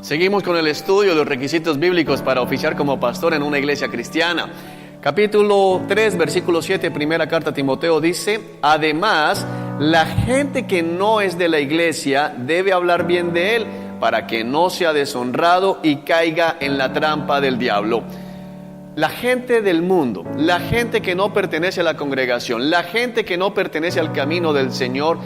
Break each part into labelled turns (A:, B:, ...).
A: Seguimos con el estudio de los requisitos bíblicos para oficiar como pastor en una iglesia cristiana. Capítulo 3, versículo 7, primera carta a Timoteo dice: además, la gente que no es de la iglesia debe hablar bien de él, para que no sea deshonrado y caiga en la trampa del diablo. La gente del mundo, la gente que no pertenece a la congregación, la gente que no pertenece al camino del Señor,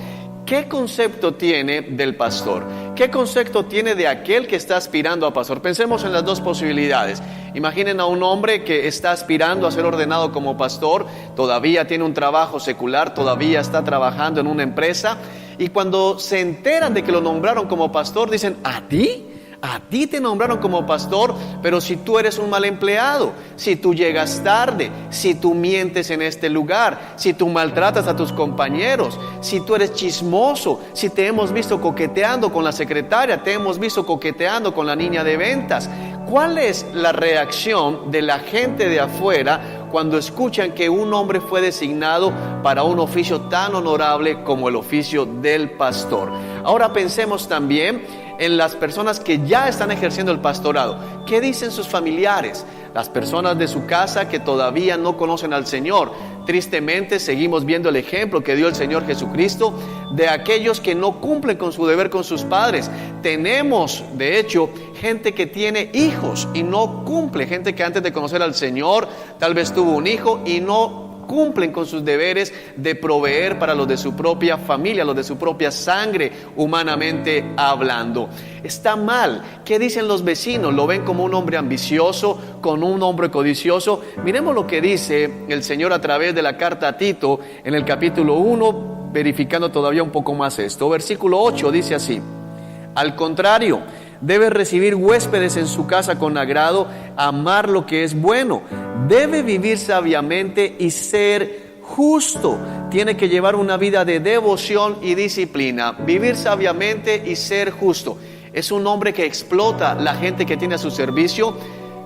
A: ¿qué concepto tiene del pastor? ¿Qué concepto tiene de aquel que está aspirando a pastor? Pensemos en las dos posibilidades. Imaginen a un hombre que está aspirando a ser ordenado como pastor, todavía tiene un trabajo secular, todavía está trabajando en una empresa, y cuando se enteran de que lo nombraron como pastor, dicen: ¿a ti? A ti te nombraron como pastor, pero si tú eres un mal empleado, si tú llegas tarde, si tú mientes en este lugar, si tú maltratas a tus compañeros, si tú eres chismoso, si te hemos visto coqueteando con la secretaria, te hemos visto coqueteando con la niña de ventas. ¿Cuál es la reacción de la gente de afuera cuando escuchan que un hombre fue designado para un oficio tan honorable como el oficio del pastor? Ahora pensemos también en las personas que ya están ejerciendo el pastorado. ¿Qué dicen sus familiares? Las personas de su casa que todavía no conocen al Señor. Tristemente seguimos viendo el ejemplo que dio el Señor Jesucristo de aquellos que no cumplen con su deber con sus padres. Tenemos, de hecho, gente que tiene hijos y no cumple. Gente que antes de conocer al Señor tal vez tuvo un hijo y no cumplen con sus deberes de proveer para los de su propia familia, los de su propia sangre, humanamente hablando. Está mal. ¿Qué dicen los vecinos? Lo ven como un hombre ambicioso, como un hombre codicioso. Miremos lo que dice el Señor a través de la carta a Tito en el capítulo 1, verificando todavía un poco más esto. Versículo 8 dice así: al contrario, debe recibir huéspedes en su casa con agrado, amar lo que es bueno, debe vivir sabiamente y ser justo. Tiene que llevar una vida de devoción y disciplina, vivir sabiamente y ser justo. Es un hombre que explota la gente que tiene a su servicio.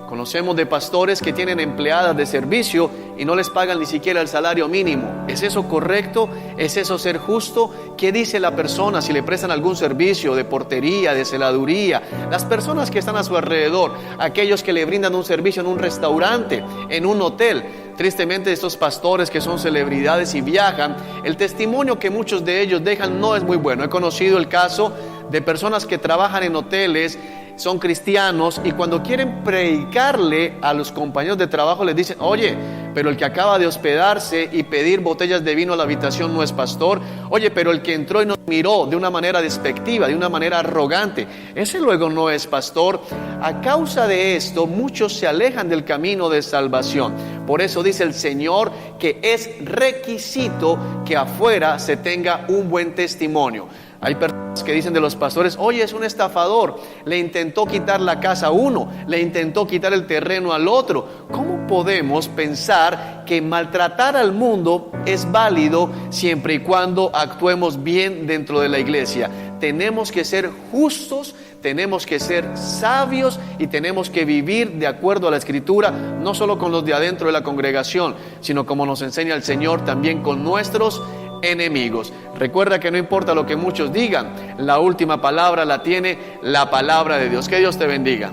A: Conocemos de pastores que tienen empleadas de servicio y no les pagan ni siquiera el salario mínimo. ¿Es eso correcto? ¿Es eso ser justo? ¿Qué dice la persona si le prestan algún servicio de portería, de celaduría? Las personas que están a su alrededor, aquellos que le brindan un servicio en un restaurante, en un hotel. Tristemente, estos pastores que son celebridades y viajan, el testimonio que muchos de ellos dejan no es muy bueno. He conocido el caso de personas que trabajan en hoteles, son cristianos, y cuando quieren predicarle a los compañeros de trabajo les dicen: oye, pero el que acaba de hospedarse y pedir botellas de vino a la habitación no es pastor. Oye, pero el que entró y nos miró de una manera despectiva, de una manera arrogante, ese luego no es pastor. A causa de esto, muchos se alejan del camino de salvación. Por eso dice el Señor que es requisito que afuera se tenga un buen testimonio. Hay personas que dicen de los pastores: oye, es un estafador, le intentó quitar la casa a uno, le intentó quitar el terreno al otro. ¿Cómo podemos pensar que maltratar al mundo es válido siempre y cuando actuemos bien dentro de la iglesia? Tenemos que ser justos, tenemos que ser sabios y tenemos que vivir de acuerdo a la Escritura, no solo con los de adentro de la congregación, sino como nos enseña el Señor, también con nuestros enemigos. Recuerda que no importa lo que muchos digan, la última palabra la tiene la palabra de Dios. Que Dios te bendiga.